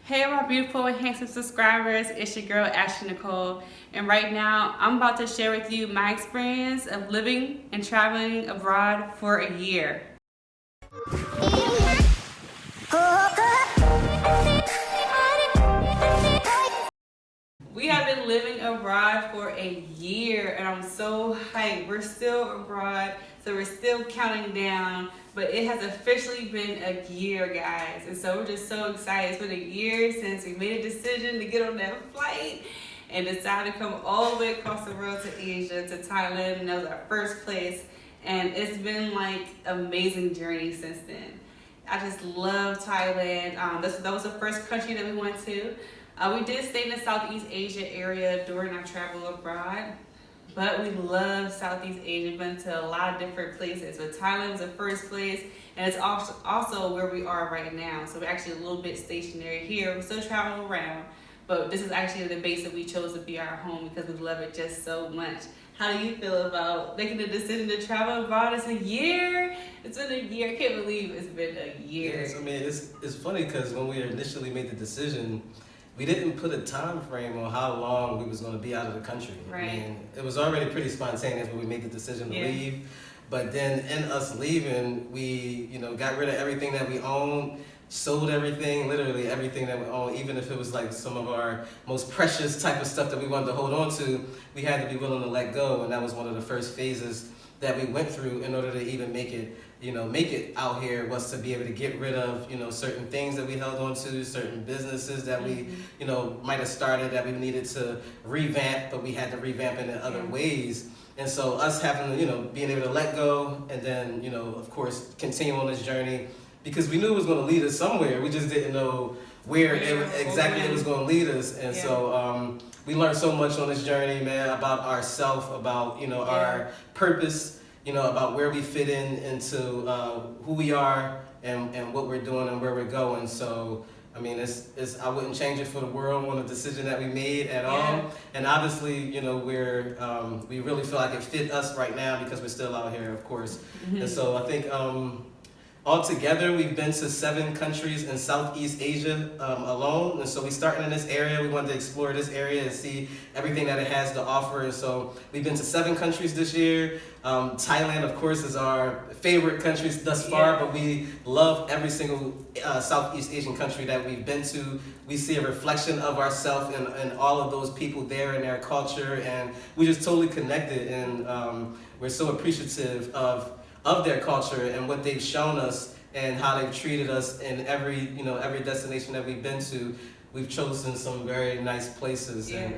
Hey, my beautiful and handsome subscribers, it's your girl Ashley Nicole, and right now I'm about to share with you my experience of living and traveling abroad for a year. We have been living abroad for a year and I'm so hyped. We're still abroad, so we're still counting down, but it has officially been a year, guys. And so we're just so excited. It's been a year since we made a decision to get on that flight and decided to come all the way across the world to Asia, to Thailand, and that was our first place. And it's been like an amazing journey since then. I just love Thailand. That was the first country that we went to. We did stay in the Southeast Asia area during our travel abroad, but we love Southeast Asia. Been to a lot of different places. But Thailand was the first place, and it's also where we are right now. So we're actually a little bit stationary here. We still travel around, but this is actually the base that we chose to be our home because we love it just so much. How do you feel about making the decision to travel abroad? It's a year. It's been a year. I can't believe it's been a year. Yes, I mean, it's funny because when we initially made the decision, we didn't put a time frame on how long we was going to be out of the country. Right. I mean, it was already pretty spontaneous when we made the decision to leave. But then in us leaving, we, got rid of everything that we owned, sold everything, literally everything that we owned, even if it was like some of our most precious type of stuff that we wanted to hold on to, we had to be willing to let go. And that was one of the first phases that we went through in order to even make it out here, was to be able to get rid of, certain things that we held on to, certain businesses that we, might have started that we needed to revamp, but we had to revamp it in other ways. And so us having to, being able to let go and then, of course, continue on this journey because we knew it was going to lead us somewhere. We just didn't know where exactly it was going to lead us. And so we learned so much on this journey, man, about ourselves, about, our purpose, about where we fit into who we are and what we're doing and where we're going. So, I mean, I wouldn't change it for the world on a decision that we made at all. And obviously, we really feel like it fit us right now because we're still out here, of course. And so I think altogether, we've been to 7 countries in Southeast Asia alone. And so we started in this area. We wanted to explore this area and see everything that it has to offer. And so we've been to 7 countries this year. Thailand, of course, is our favorite country thus far, but we love every single Southeast Asian country that we've been to. We see a reflection of ourselves and all of those people there and their culture. And we just totally connected. And we're so appreciative of their culture and what they've shown us and how they've treated us in every destination that we've been to. We've chosen some very nice places and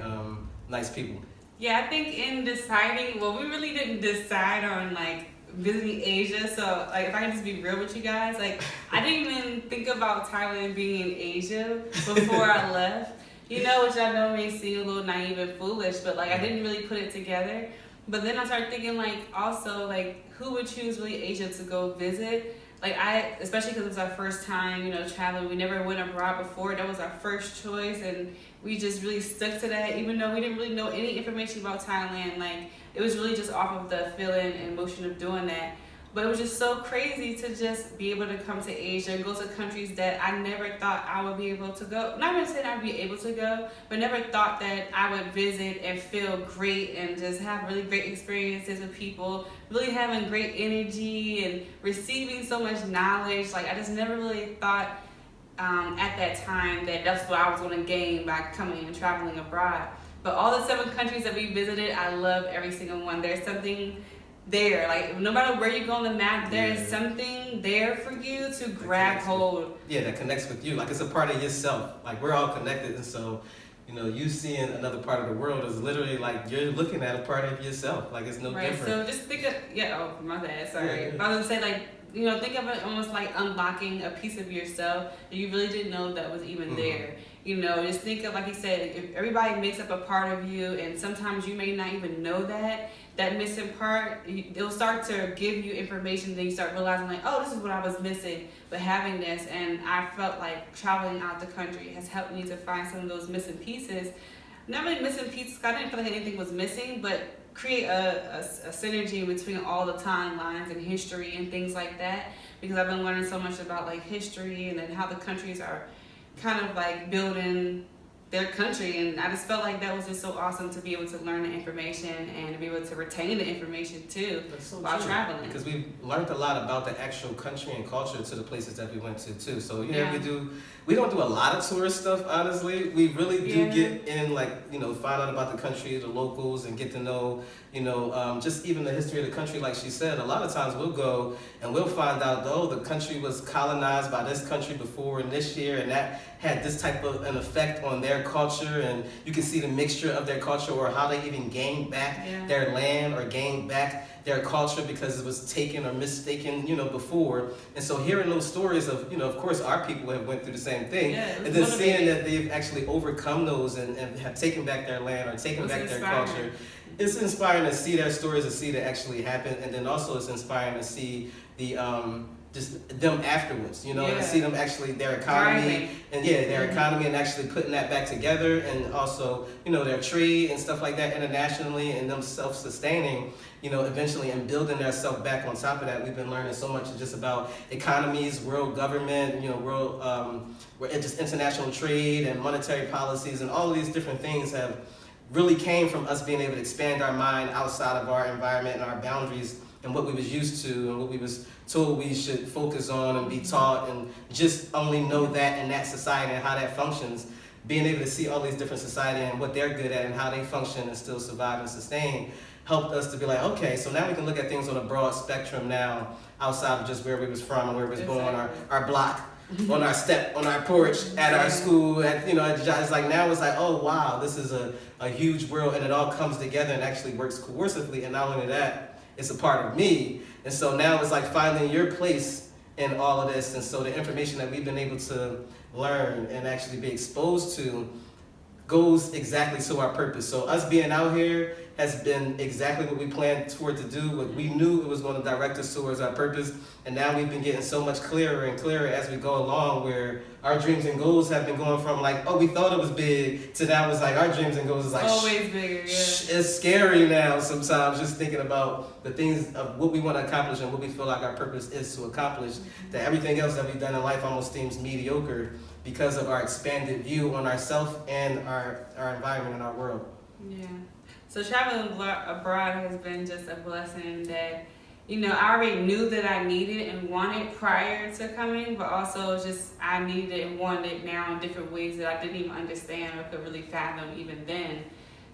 nice people. Yeah, I think in deciding, well, we really didn't decide on like visiting Asia. So like, if I can just be real with you guys, like I didn't even think about Thailand being in Asia before I left. Which I know may seem a little naive and foolish, but like I didn't really put it together. But then I started thinking like also like who would choose really Asia to go visit? Like especially because it was our first time, traveling. We never went abroad before. That was our first choice, and we just really stuck to that. Even though we didn't really know any information about Thailand, like it was really just off of the feeling and emotion of doing that. But it was just so crazy to just be able to come to Asia and go to countries that I never thought I would be able to go. Not even saying I'd be able to go, but never thought that I would visit and feel great and just have really great experiences with people, really having great energy and receiving so much knowledge. Like I just never really thought at that time that that's what I was going to gain by coming and traveling abroad. But all the 7 countries that we visited, I love every single one. There's something there, like no matter where you go on the map, there is something there for you to grab hold. That connects with you. Like it's a part of yourself. Like we're all connected, and so you seeing another part of the world is literally like you're looking at a part of yourself. Like it's no different. So just think of oh my bad, sorry. I was gonna say like think of it almost like unlocking a piece of yourself that you really didn't know that was even there. Just think of, like you said, if everybody makes up a part of you, and sometimes you may not even know that missing part, it'll start to give you information, then you start realizing like, oh, this is what I was missing, but having this, and I felt like traveling out the country has helped me to find some of those missing pieces. Not really missing pieces, I didn't feel like anything was missing, but create a synergy between all the timelines and history and things like that, because I've been learning so much about like history and then how the countries are kind of like building their country, and I just felt like that was just so awesome to be able to learn the information and to be able to retain the information too while traveling. Because we learned a lot about the actual country and culture to the places that we went to too. So we don't do a lot of tourist stuff, honestly. We really do get in, like, find out about the country, the locals, and get to know, just even the history of the country. Like she said, a lot of times we'll go and we'll find out, oh, the country was colonized by this country before in this year, and that had this type of an effect on their culture, and you can see the mixture of their culture, or how they even gained back their land or gained back their culture because it was taken or mistaken, before. And so hearing those stories of, of course our people have went through the same thing, and then seeing that they've actually overcome those and have taken back their land or taken back their culture, it's inspiring to see their stories, to see that actually happen. And then also it's inspiring to see the just them afterwards, and see them actually their economy their economy, and actually putting that back together, and also their trade and stuff like that internationally, and them self-sustaining, eventually, and building their self back. On top of that, we've been learning so much just about economies, world government, world just international trade and monetary policies, and all of these different things have really came from us being able to expand our mind outside of our environment and our boundaries and what we was used to and what we was told we should focus on and be taught, and just only know that in that society and how that functions. Being able to see all these different societies and what they're good at and how they function and still survive and sustain helped us to be like, okay, so now we can look at things on a broad spectrum now, outside of just where we was from and where we was born, our block, on our step, on our porch, at our school, it's like, now it's like, oh wow, this is a huge world, and it all comes together and actually works coercively. And not only that, it's a part of me. And so now it's like finding your place in all of this. And so the information that we've been able to learn and actually be exposed to goes exactly to our purpose. So us being out here has been exactly what we planned for it to do, what we knew it was going to direct us towards our purpose. And now we've been getting so much clearer and clearer as we go along, where our dreams and goals have been going from like, oh, we thought it was big, to now it's like our dreams and goals is like, always bigger, it's scary now sometimes, just thinking about the things of what we want to accomplish and what we feel like our purpose is to accomplish, that everything else that we've done in life almost seems mediocre because of our expanded view on ourselves and our environment and our world. Yeah. So traveling abroad has been just a blessing that, I already knew that I needed and wanted prior to coming, but also just I needed it and wanted it now in different ways that I didn't even understand or could really fathom even then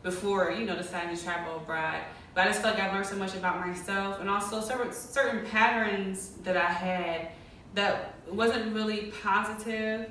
before, deciding to travel abroad. But I just felt like I learned so much about myself, and also certain patterns that I had that wasn't really positive.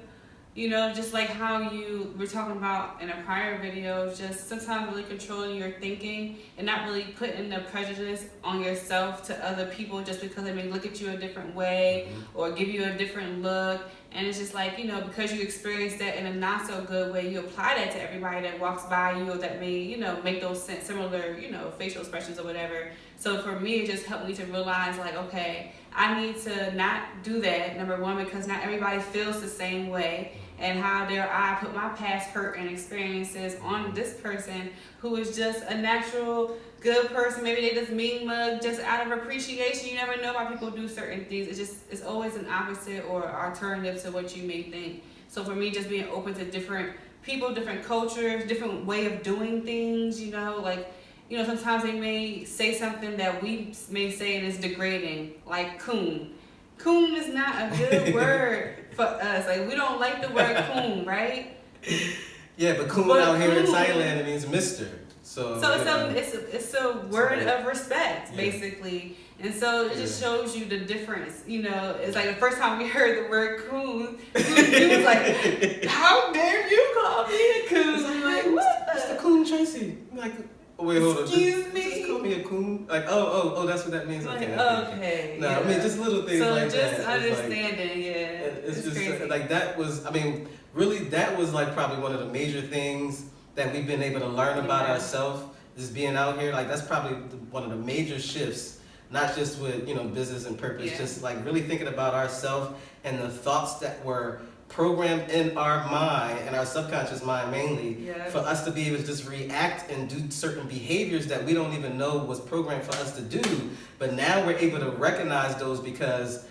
Just like how you were talking about in a prior video, just sometimes really controlling your thinking and not really putting the prejudice on yourself to other people just because they may look at you a different way or give you a different look. And it's just like, because you experienced that in a not so good way, you apply that to everybody that walks by you or that may, make those similar, facial expressions or whatever. So for me, it just helped me to realize like, okay, I need to not do that, number one, because not everybody feels the same way. And how dare I put my past hurt and experiences on this person who is just a natural good person. Maybe they just mean mug just out of appreciation. You never know why people do certain things. It's always an opposite or alternative to what you may think. So for me, just being open to different people, different cultures, different way of doing things, sometimes they may say something that we may say and it's degrading, like coon. Coon is not a good word for us. Like, we don't like the word coon, right? Yeah, but coon out here in Thailand, it means mister. So it's a word of respect, basically. And so it just shows you the difference. It's like the first time we heard the word coon, you was like, how dare you call me a coon? I'm like, what? It's the coon Tracy. I'm like, wait, hold on. Excuse me? Just call me a coon? Like, oh, that's what that means? Like, okay. No, I mean, just little things like that. So just understanding, It's just crazy. Like, that was, really, that was like probably one of the major things that we've been able to learn about ourselves, just being out here. Like, that's probably one of the major shifts, not just with, business and purpose, just like really thinking about ourselves and the thoughts that were programmed in our mind and our subconscious mind mainly, for us to be able to just react and do certain behaviors that we don't even know was programmed for us to do. But now we're able to recognize those because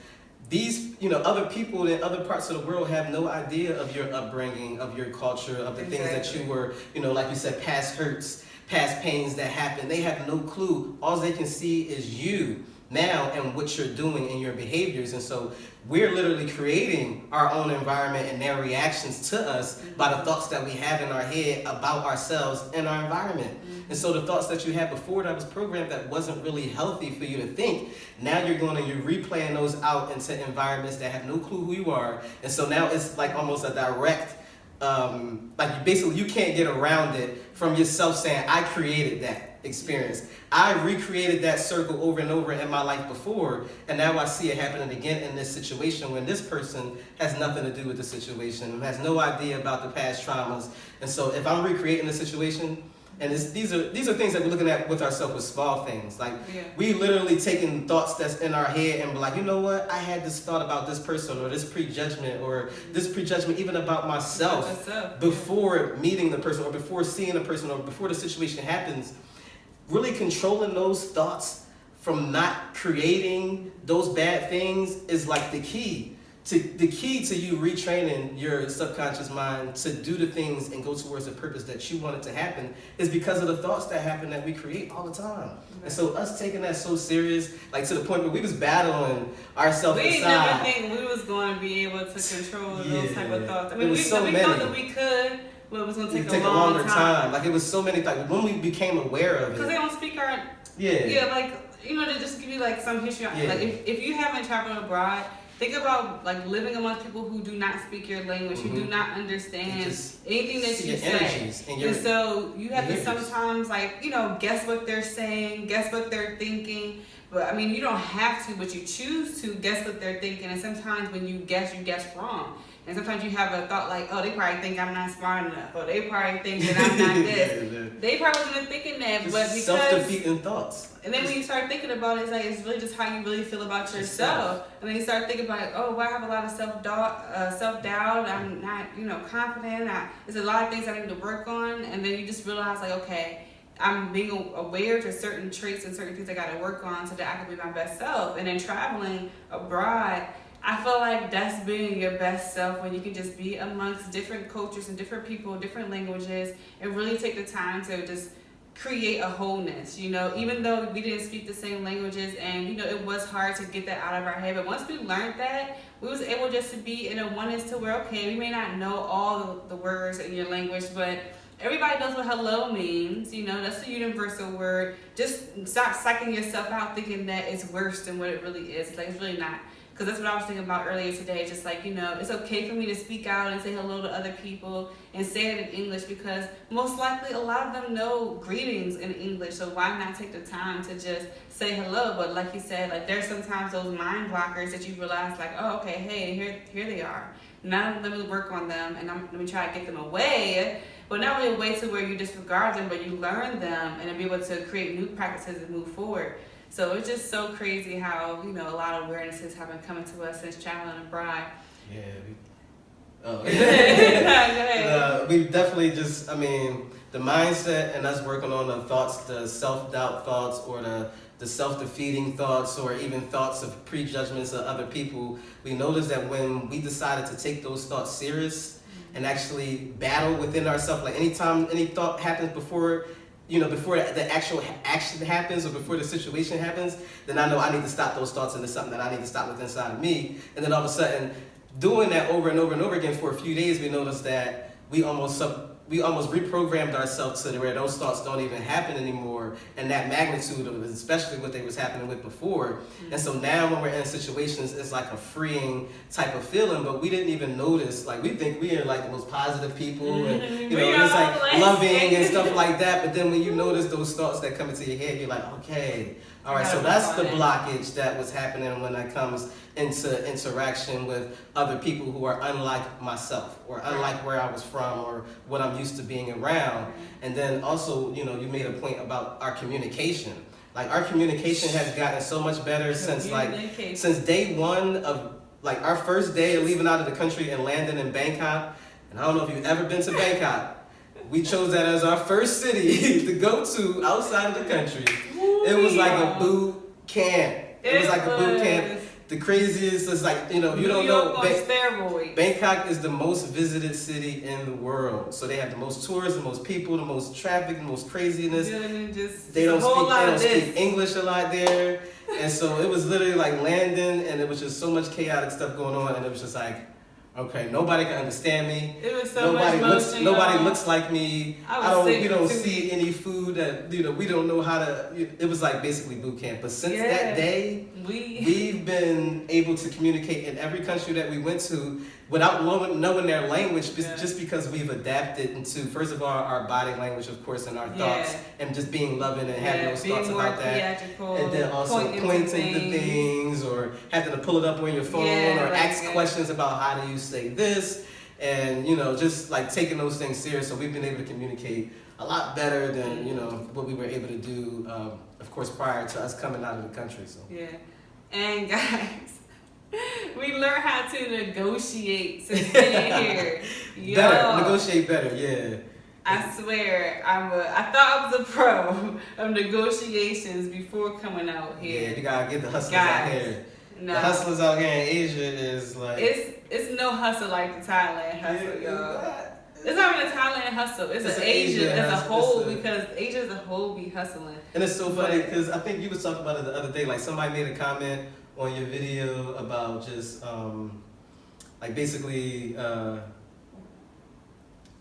these, you know, other people in other parts of the world have no idea of your upbringing, of your culture, of the things that you were, you know, like you said, past hurts, past pains that happened. They have no clue. All they can see is you now and what you're doing and your behaviors. And so we're literally creating our own environment and their reactions to us by the thoughts that we have in our head about ourselves and our environment. And so the thoughts that you had before that was programmed that wasn't really healthy for you to think, now you're replaying those out into environments that have no clue who you are. And so now it's like almost a direct, like basically you can't get around it from yourself saying, I created that experience. I recreated that circle over and over in my life before, and now I see it happening again in this situation when this person has nothing to do with the situation, has no idea about the past traumas. And so if I'm recreating the situation, and these are things that we're looking at with ourselves with small things. Like we literally taking thoughts that's in our head and be like, you know what? I had this thought about this person or this prejudgment even about myself before meeting the person or before seeing the person or before the situation happens. Really controlling those thoughts from not creating those bad things is like the key to you retraining your subconscious mind to do the things and go towards the purpose that you want it to happen is because of the thoughts that happen that we create all the time. And so us taking that so serious, like to the point where we was battling ourselves inside. We never think we was going to be able to control those type of thoughts. I mean, we thought that we could. But it was going to take a longer time. Like, it was so many, like, when we became aware of it. Because they don't speak our... Yeah, like, you know, to just give you, like, some history. Like, if you haven't traveled abroad, think about, like, living amongst people who do not speak your language, who do not understand anything that you say. And so you have to sometimes, like, you know, guess what they're saying, guess what they're thinking. But, I mean, you don't have to, but you choose to guess what they're thinking. And sometimes when you guess wrong. And sometimes you have a thought like, oh, they probably think I'm not smart enough. Or they probably think that I'm not this. They probably wasn't thinking that, but because... self-defeating thoughts. And then when you start thinking about it, it's like, it's really just how you really feel about yourself. And then you start thinking about, oh, well, I have a lot of self-doubt. I'm not, you know, confident. There's a lot of things I need to work on. And then you just realize, like, okay, I'm being aware to certain traits and certain things I got to work on so that I can be my best self. And then traveling abroad, I feel like that's being your best self when you can just be amongst different cultures and different people, different languages, and really take the time to just create a wholeness, you know, even though we didn't speak the same languages and, you know, it was hard to get that out of our head. But once we learned that, we was able just to be in a oneness to where, okay, we may not know all the words in your language, but everybody knows what hello means, you know, that's the universal word. Just stop psyching yourself out thinking that it's worse than what it really is. Like, it's really not. Because that's what I was thinking about earlier today. Just like, you know, it's okay for me to speak out and say hello to other people and say it in English because most likely a lot of them know greetings in English. So why not take the time to just say hello? But like you said, like there's sometimes those mind blockers that you realize like, oh, okay, hey, here they are. Now let me work on them and let me try to get them away. But not really a way to where you disregard them, but you learn them and then be able to create new practices and move forward. So it's just so crazy how, you know, a lot of awarenesses have been coming to us since traveling abroad. We definitely just, I mean, the mindset and us working on the thoughts, the self-doubt thoughts or the self-defeating thoughts or even thoughts of prejudgments of other people, we noticed that when we decided to take those thoughts serious and actually battle within ourselves, like anytime any thought happens before the actual action happens or before the situation happens, then I know I need to stop those thoughts and it's something that I need to stop with inside of me. And then all of a sudden, doing that over and over and over again for a few days, we noticed that we almost reprogrammed ourselves to where those thoughts don't even happen anymore, and that magnitude of it, especially what they was happening with before. And so now when we're in situations, it's like a freeing type of feeling, but we didn't even notice. Like we think we are like the most positive people, and you know, it's like loving and stuff like that. But then when you notice those thoughts that come into your head, you're like, okay, all right. So that's the blockage that was happening when it comes into interaction with other people who are unlike myself or unlike where I was from or what I'm used to being around. And then also, you know, you made a point about our communication. Like our communication has gotten so much better since day one of like our first day of leaving out of the country and landing in Bangkok. And I don't know if you've ever been to Bangkok. We chose that as our first city to go to outside of the country. It was like a boot camp. It was like a boot camp. the craziest. It's like, you New don't York know. on steroids. Bangkok is the most visited city in the world. So they have the most tourists, the most people, the most traffic, the most craziness. They don't speak English a lot there. And so it was literally like landing, and it was just so much chaotic stuff going on, and it was just like, okay, nobody can understand me. It was so much motion. Nobody looks like me. We don't see 2 any food that, we don't know how to. It was like basically boot camp. But since that day, we've been able to communicate in every country that we went to without knowing their language, just because we've adapted into, first of all, our body language, of course, and our thoughts, and just being loving and having those thoughts about that. And then also pointing to things, or having to pull it up on your phone, or ask questions about how do you say this, and just like taking those things serious. So we've been able to communicate a lot better than what we were able to do, of course, prior to us coming out of the country. So and guys, we learned how to negotiate since being here. Negotiate better, yeah. I swear, I thought I was a pro of negotiations before coming out here. Yeah, you gotta get the hustlers out here. No. The hustlers out here in Asia is like... It's no hustle like the Thailand hustle, y'all. It's not even a Thailand hustle. It's an Asia as a whole, because Asia as a whole be hustling. And it's so funny, because I think you was talking about it the other day. Like, somebody made a comment on your video about just, like, basically,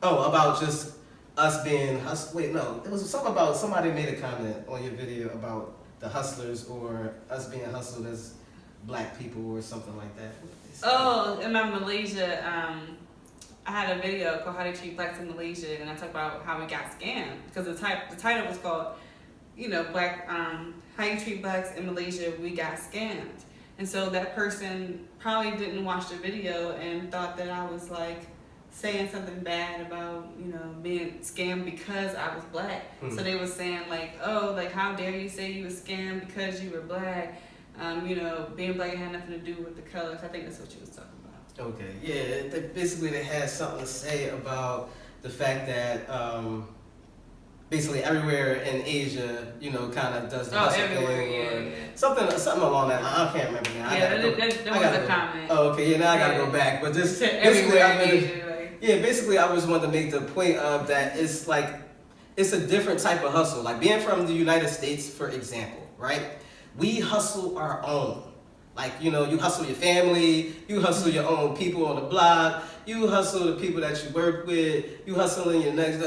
about just us being Wait, no. It was something about somebody made a comment on your video about the hustlers, or us being hustled as black people, or something like that. Oh, in my Malaysia, I had a video called "How to Treat Blacks in Malaysia," and I talked about how we got scammed, because the title was called, Black, how you treat blacks in Malaysia, we got scammed. And so that person probably didn't watch the video and thought that I was like saying something bad about, being scammed because I was black. So they was saying like, oh, like, how dare you say you was scammed because you were black? Being black had nothing to do with the colors. I think that's what you was talking about. Okay, yeah. Basically, they had something to say about the fact that basically everywhere in Asia, kind of does the hustle thing, something along that line. I can't remember now. That was a comment. Oh, okay, yeah. Now I gotta go back, but just basically, I just wanted to make the point of that it's like it's a different type of hustle. Like being from the United States, for example, right? We hustle our own. Like, you hustle your family, you hustle your own people on the block, you hustle the people that you work with, you hustling your next,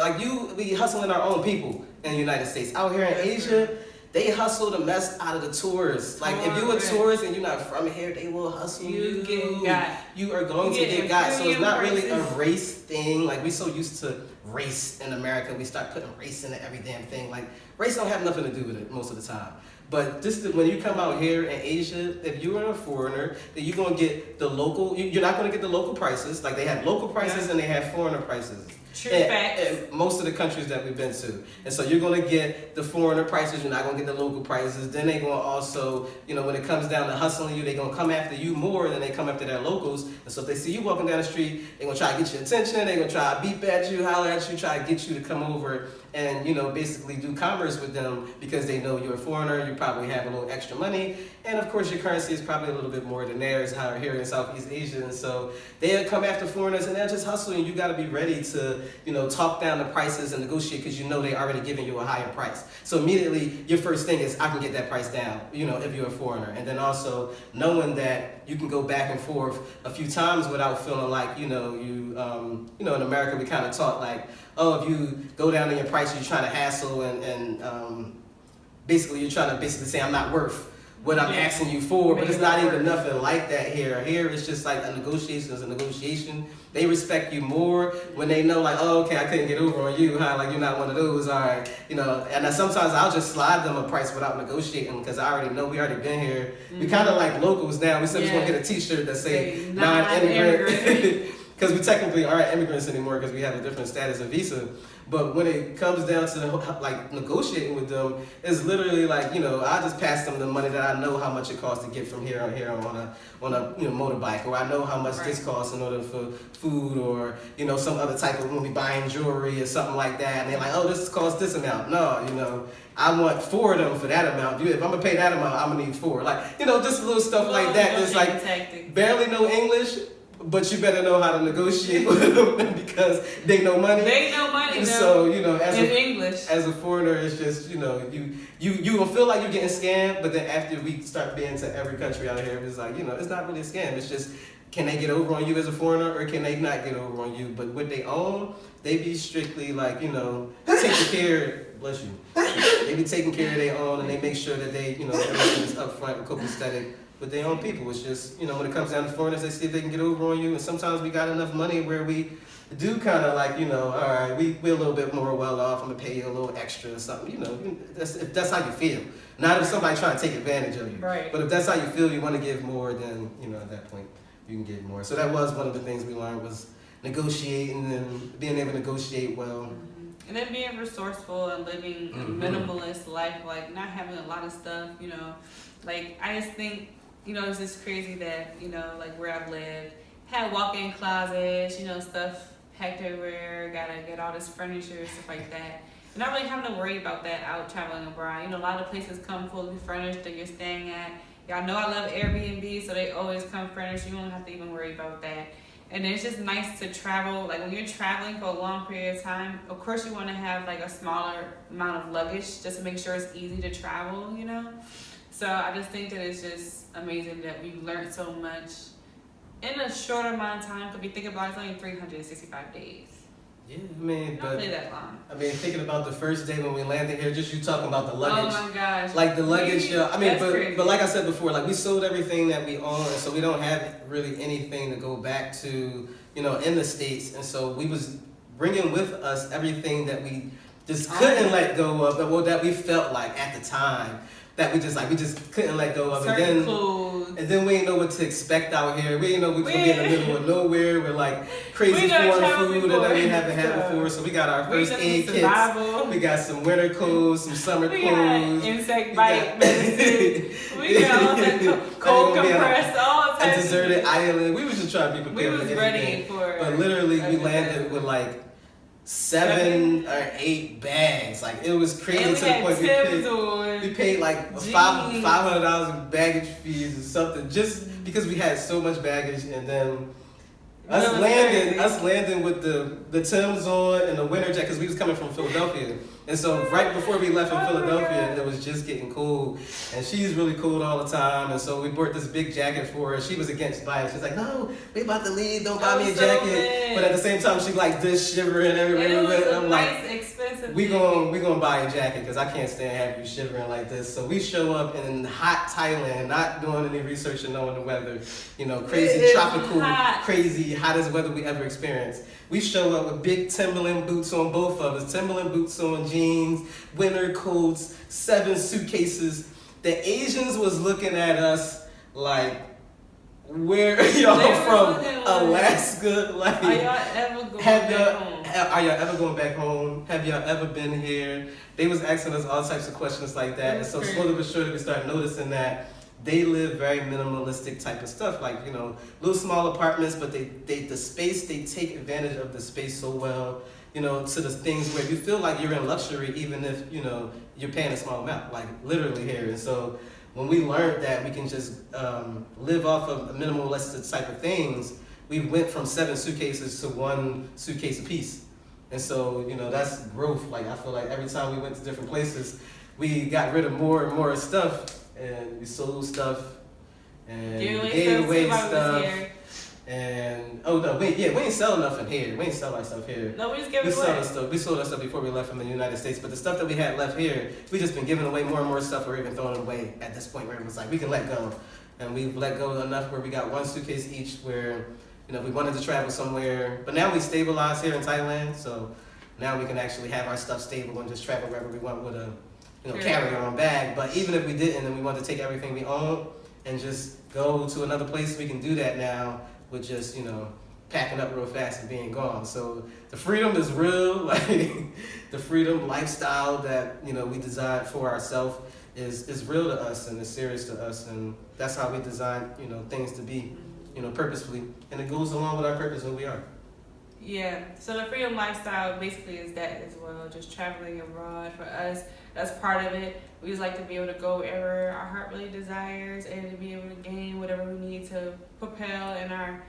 we hustling our own people in the United States. Out here in Asia, they hustle the mess out of the tourists. Like, if you're a tourist and you're not from here, they will hustle you. Get got. You are going to get got. So it's not really a race thing. Like, we so used to race in America, we start putting race into every damn thing. Like, race don't have nothing to do with it most of the time. But when you come out here in Asia, if you're a foreigner, then you're going to get the local, you're not going to get the local prices. Like, they have local prices and they have foreigner prices. True facts. In most of the countries that we've been to. And so you're going to get the foreigner prices, you're not going to get the local prices. Then they're going to also, when it comes down to hustling you, they're going to come after you more than they come after their locals. And so if they see you walking down the street, they're going to try to get your attention, they're going to try to beep at you, holler at you, try to get you to come over and, basically do commerce with them, because they know you're a foreigner, you probably have a little extra money, and of course your currency is probably a little bit more than theirs here in Southeast Asia. And so they'll come after foreigners and they'll just hustle, and you got to be ready to, talk down the prices and negotiate, because they already giving you a higher price. So immediately your first thing is, I can get that price down, if you're a foreigner. And then also knowing that you can go back and forth a few times without feeling like, in America we kind of taught like, oh, if you go down in your price, you're trying to hassle and basically you're trying to say I'm not worth what I'm asking you for, but it's not even nothing like that here. Here it's just like a negotiation is a negotiation. They respect you more when they know like, oh, okay, I couldn't get over on you, huh? Like, you're not one of those, all right, and sometimes I'll just slide them a price without negotiating, because I already know, we already been here. We kind of like locals now. We said we're going to get a t-shirt that say non-immigrant. because we technically aren't immigrants anymore because we have a different status of visa. But when it comes down to like negotiating with them, it's literally like, you know, I just pass them the money that I know how much it costs to get from here on a you know, motorbike, or I know how much this costs in order for food, or, you know, some other type of, when we buying jewelry or something like that, and they're like, oh, this costs this amount. No, you know, I want 4 of them for that amount. If I'm gonna pay that amount, I'm gonna need 4. Like, you know, just little stuff like that. Just like barely know English, but you better know how to negotiate with them because they know money. They know money. And so, you know, English. As a foreigner, it's just, you know, you will feel like you're getting scammed, but then after we start being to every country out here, it's like, you know, it's not really a scam. It's just, can they get over on you as a foreigner, or can they not get over on you? But what they own, they be strictly like, you know, taking care, bless you. They be taking care of their own, and they make sure that they, you know, everything is upfront and copacetic with their own people. It's just, you know, when it comes down to foreigners, they see if they can get over on you, and sometimes we got enough money where we do kind of like, you know, all right, we're a little bit more well off, I'm gonna pay you a little extra or something, you know, if that's how you feel. Not if somebody trying to take advantage of you. Right. But if that's how you feel, you want to give more, then, you know, at that point, you can get more. So that was one of the things we learned, was negotiating and being able to negotiate well. And then being resourceful and living a minimalist life, like not having a lot of stuff, you know. Like, I just think, you know, it's just crazy that, you know, like where I've lived, had walk-in closets, you know, stuff packed everywhere, gotta get all this furniture, stuff like that. You're not really having to worry about that out traveling abroad. You know, a lot of places come fully furnished that you're staying at. Y'all know I love Airbnb, so they always come furnished. You don't have to even worry about that. And it's just nice to travel. Like when you're traveling for a long period of time, of course you want to have like a smaller amount of luggage just to make sure it's easy to travel, you know? So I just think that it's just amazing that we've learned so much in a short amount of time. Because if you think about it, it's only 365 days. Yeah, I mean, Don't play that long. I mean, thinking about the first day when we landed here, just you talking about the luggage. Oh my gosh. Like the luggage, I mean, but like I said before, like we sold everything that we own, so we don't have really anything to go back to, you know, in the States. And so we was bringing with us everything that we just couldn't let go of, well, that we felt like at the time. That we just couldn't let go of. Certain clothes. And then we didn't know what to expect out here. We didn't know we was gonna be in the middle of nowhere with like crazy foreign food that we haven't had before. So we got our first aid kits. We got some winter clothes, some summer clothes. Got insect bite medicine. We got all that cold compress, all types. A deserted island. We was just trying to be prepared for anything. We was ready for it. But literally we landed with like 7 or 8 bags. Like it was crazy to the point we paid like $500 in baggage fees or something just because we had so much baggage. And then us landing with the Timbs on and the winter jacket, because we was coming from Philadelphia. And so right before we left in Philadelphia, it was just getting cold. And she's really cold all the time. And so we bought this big jacket for her. She was against buying it. She's like, no, we about to leave. Don't buy me a jacket. But at the same time, she like this shivering everywhere. I'm like, expensive. we gonna buy a jacket because I can't stand having you shivering like this. So we show up in hot Thailand, not doing any research and knowing the weather. You know, crazy tropical, crazy hottest weather we ever experienced. We show up with big Timberland boots on, both of us. Timberland boots on, jeans, winter coats, 7 suitcases. The Asians was looking at us like, where are y'all from? Alaska? Like, are y'all ever going back home? Are y'all ever going back home? Have y'all ever been here? They was asking us all types of questions like that. And so slowly but surely we started noticing that they live very minimalistic type of stuff, like, you know, little small apartments, but they take advantage of the space so well, you know, to the things where you feel like you're in luxury even if, you know, you're paying a small amount, like literally here. And so when we learned that we can just live off of minimalistic type of things, we went from 7 suitcases to 1 suitcase apiece. And so, you know, that's growth. Like, I feel like every time we went to different places, we got rid of more and more stuff. And we sold stuff and gave away stuff. And we ain't sell nothing here. We ain't sell our stuff here. No, we just gave it away. We sold our stuff before we left from the United States. But the stuff that we had left here, we just been giving away more and more stuff, or even throwing it away at this point where it was like we can let go. And we've let go enough where we got 1 suitcase each where, you know, we wanted to travel somewhere. But now we stabilized here in Thailand, so now we can actually have our stuff stable and just travel wherever we want with a, you know, carry-on bag. But even if we didn't and we wanted to take everything we own and just go to another place, we can do that now with just, you know, packing up real fast and being gone. So the freedom is real, like the freedom lifestyle that, you know, we designed for ourselves is real to us and is serious to us, and that's how we design, you know, things to be, you know, purposefully, and it goes along with our purpose who we are. Yeah, so the freedom lifestyle basically is that as well, just traveling abroad for us. That's part of it. We just like to be able to go wherever our heart really desires and to be able to gain whatever we need to propel in our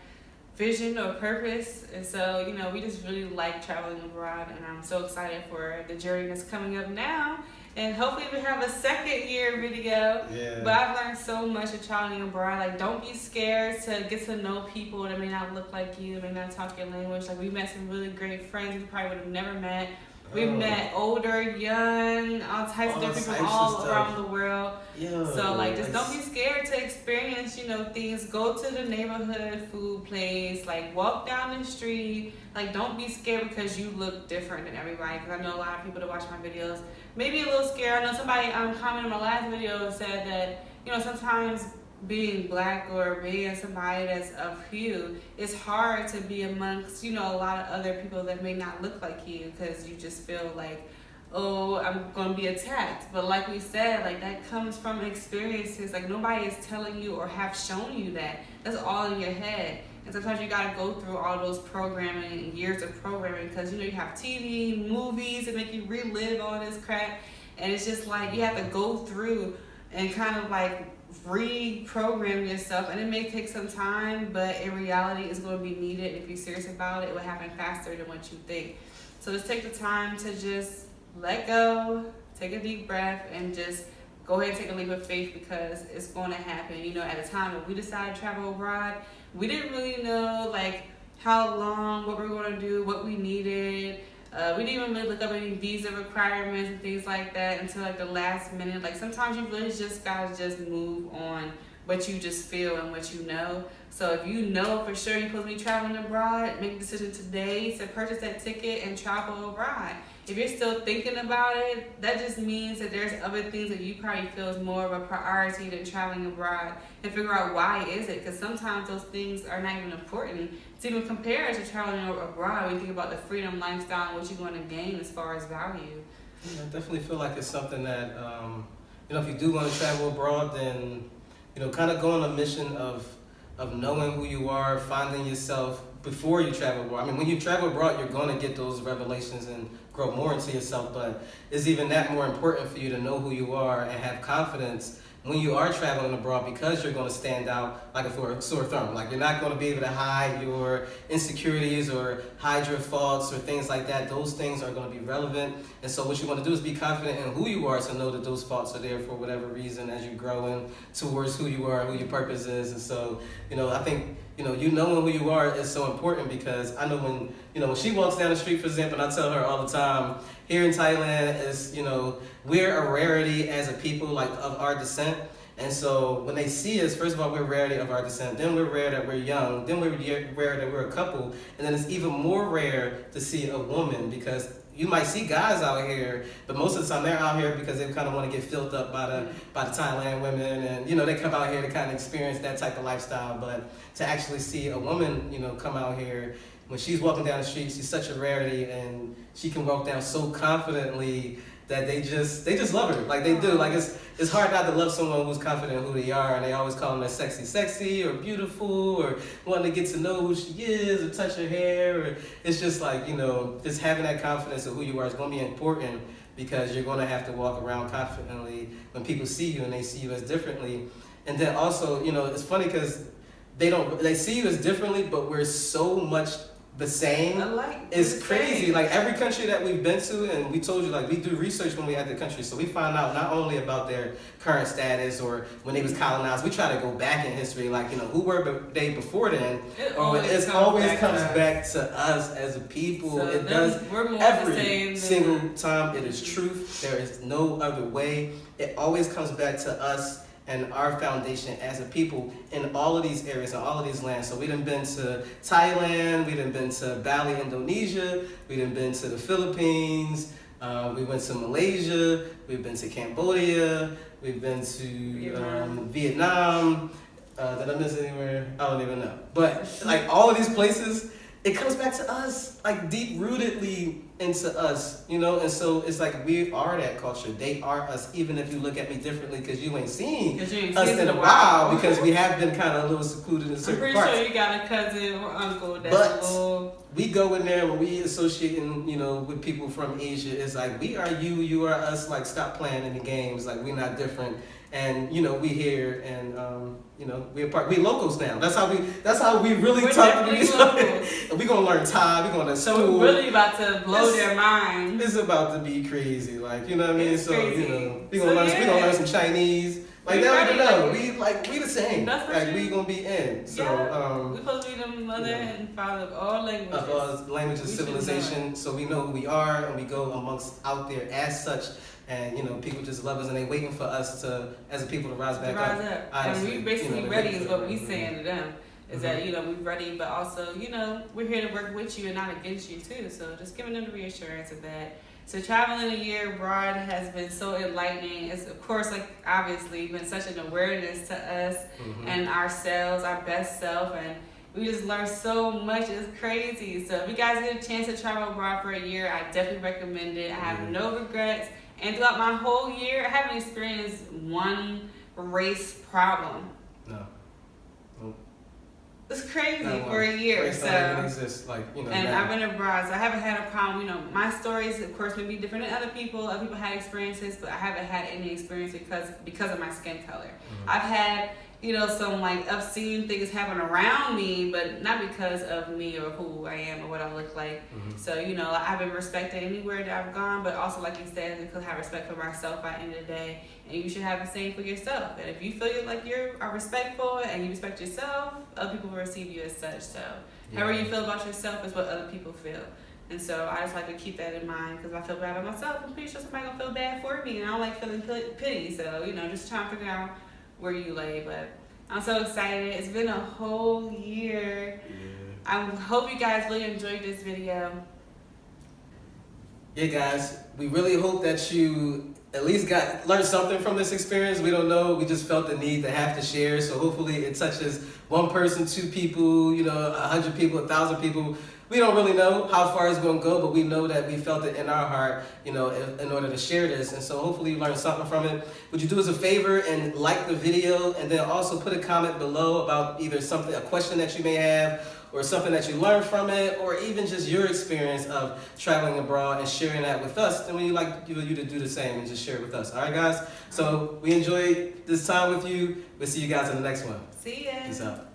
vision or purpose. And so, you know, we just really like traveling abroad, and I'm so excited for the journey that's coming up now. And hopefully we have a second year video. Yeah. But I've learned so much of traveling abroad. Like, don't be scared to get to know people that may not look like you, may not talk your language. Like, we met some really great friends we probably would have never met. We've met older, young, all types of different people all around the world. Yeah, so, like, just don't be scared to experience, you know, things. Go to the neighborhood food place. Like, walk down the street. Like, don't be scared because you look different than everybody. Because I know a lot of people that watch my videos may be a little scared. I know somebody commented in my last video said that, you know, sometimes being black or being somebody that's of hue, it's hard to be amongst, you know, a lot of other people that may not look like you, because you just feel like, oh, I'm gonna be attacked. But like we said, like, that comes from experiences. Like, nobody is telling you or have shown you that. That's all in your head. And sometimes you gotta go through all those programming and years of programming, because, you know, you have TV, movies that make you relive all this crap, and it's just like you have to go through and kind of like reprogram yourself, and it may take some time, but in reality it's going to be needed. If you're serious about it, it will happen faster than what you think. So just take the time to just let go, take a deep breath, and just go ahead and take a leap of faith, because it's going to happen. You know, at the time when we decided to travel abroad, we didn't really know like how long, what we were going to do, what we needed. We didn't even really look up any visa requirements and things like that until like the last minute. Like, sometimes you really just gotta just move on what you just feel and what you know. So if you know for sure you're supposed to be traveling abroad, make a decision today to purchase that ticket and travel abroad. If you're still thinking about it, that just means that there's other things that you probably feel is more of a priority than traveling abroad, and figure out why is it, because sometimes those things are not even important to even compare to traveling abroad when you think about the freedom lifestyle and what you're going to gain as far as value. Yeah, I definitely feel like it's something that, you know, if you do want to travel abroad, then, you know, kind of go on a mission of knowing who you are, finding yourself before you travel abroad. I mean, when you travel abroad, you're going to get those revelations and grow more into yourself, but is even that more important for you to know who you are and have confidence when you are traveling abroad, because you're going to stand out like a sore thumb. Like, you're not going to be able to hide your insecurities or hide your faults or things like that. Those things are going to be relevant. And so what you want to do is be confident in who you are, to know that those faults are there for whatever reason as you're growing towards who you are, who your purpose is. And so, you know, I think, you knowing who you are is so important, because I know when she walks down the street, for example, and I tell her all the time, here in Thailand is, we're a rarity as a people, like, of our descent. And so when they see us, first of all, we're a rarity of our descent. Then we're rare that we're young. Then we're rare that we're a couple. And then it's even more rare to see a woman, because you might see guys out here, but most of the time they're out here because they kind of want to get filled up by the Thailand women, and they come out here to kind of experience that type of lifestyle. But to actually see a woman, come out here, when she's walking down the street, she's such a rarity, and she can walk down so confidently that they just love her, like they do. Like, it's hard not to love someone who's confident in who they are, and they always call them sexy or beautiful, or wanting to get to know who she is, or touch her hair, or it's just like, just having that confidence of who you are is going to be important, because you're going to have to walk around confidently when people see you and they see you as differently. And then also, it's funny because they see you as differently, but we're so much the same. It's crazy. Like, every country that we've been to, and we told you, like, we do research when we at the country, so we find out not only about their current status or when they was colonized. We try to go back in history, like, who were they before then? It always comes back to us as a people. So it does. We're more every single time. It is truth. There is no other way. It always comes back to us and our foundation as a people in all of these areas and all of these lands. So we done been to Thailand, we done been to Bali, Indonesia, we done been to the Philippines, we went to Malaysia, we've been to Cambodia, we've been to Vietnam. Did I miss anywhere? I don't even know. But like all of these places, it comes back to us, like deep rootedly into us, you know. And so it's like we are that culture. They are us. Even if you look at me differently, because you ain't seen us in a while, because we have been kind of a little secluded in certain parts. I'm pretty sure you got a cousin or uncle that's but a little. We go in there when we associating, you know, with people from Asia. It's like we are you, you are us. Like stop playing in the games. Like we're not different. And you know we here, and you know we locals now. That's how we really talk to each other. We gonna learn Thai. We gonna learn school. So we're really about to blow their mind. It's about to be crazy, like you know what I mean. It's so crazy. You know we gonna learn some Chinese. Like that, know. We the same. Like we gonna be in. So we supposed to be the mother and father of all languages. Of all languages, civilization. So we know who we are, and we go out there as such. And you know, people just love us, and they waiting for us to, as a people, to rise back up. Honestly, and we basically ready is what we saying to them. Is that you know we're ready, but also you know we're here to work with you and not against you too. So just giving them the reassurance of that. So traveling a year abroad has been so enlightening. It's of course like obviously been such an awareness to us and ourselves, our best self, and we just learned so much. It's crazy. So if you guys get a chance to travel abroad for a year, I definitely recommend it. I have no regrets. And throughout my whole year, I haven't experienced one race problem. No. It's crazy for a year. Race don't even exist, like, you know. And I've been abroad, so I haven't had a problem. You know, my stories, of course, may be different than other people. Other people had experiences, but I haven't had any experience because of my skin color. I've had, you know, some like obscene things happen around me, but not because of me or who I am or what I look like. So, you know, I've been respected anywhere that I've gone, but also, like you said, because I have respect for myself at the end of the day, and you should have the same for yourself. And if you feel like you are respectful and you respect yourself, other people will receive you as such. So, however you feel about yourself is what other people feel. And so I just like to keep that in mind, because if I feel bad about myself, I'm pretty sure somebody gonna feel bad for me, and I don't like feeling pity. So, you know, just trying to figure out where you lay, but I'm so excited. It's been a whole year. I hope you guys really enjoyed this video. Yeah, guys, we really hope that you at least learned something from this experience. We don't know. We just felt the need to have to share. So hopefully it touches one person, 2 people, you know, 100 people, 1,000 people. We don't really know how far it's going to go, but we know that we felt it in our heart, you know, in order to share this. And so hopefully you learned something from it. Would you do us a favor and like the video, and then also put a comment below about either a question that you may have, or something that you learned from it, or even just your experience of traveling abroad and sharing that with us. And we'd like you to do the same and just share it with us. All right, guys? So we enjoyed this time with you. We'll see you guys in the next one. See ya. Peace out.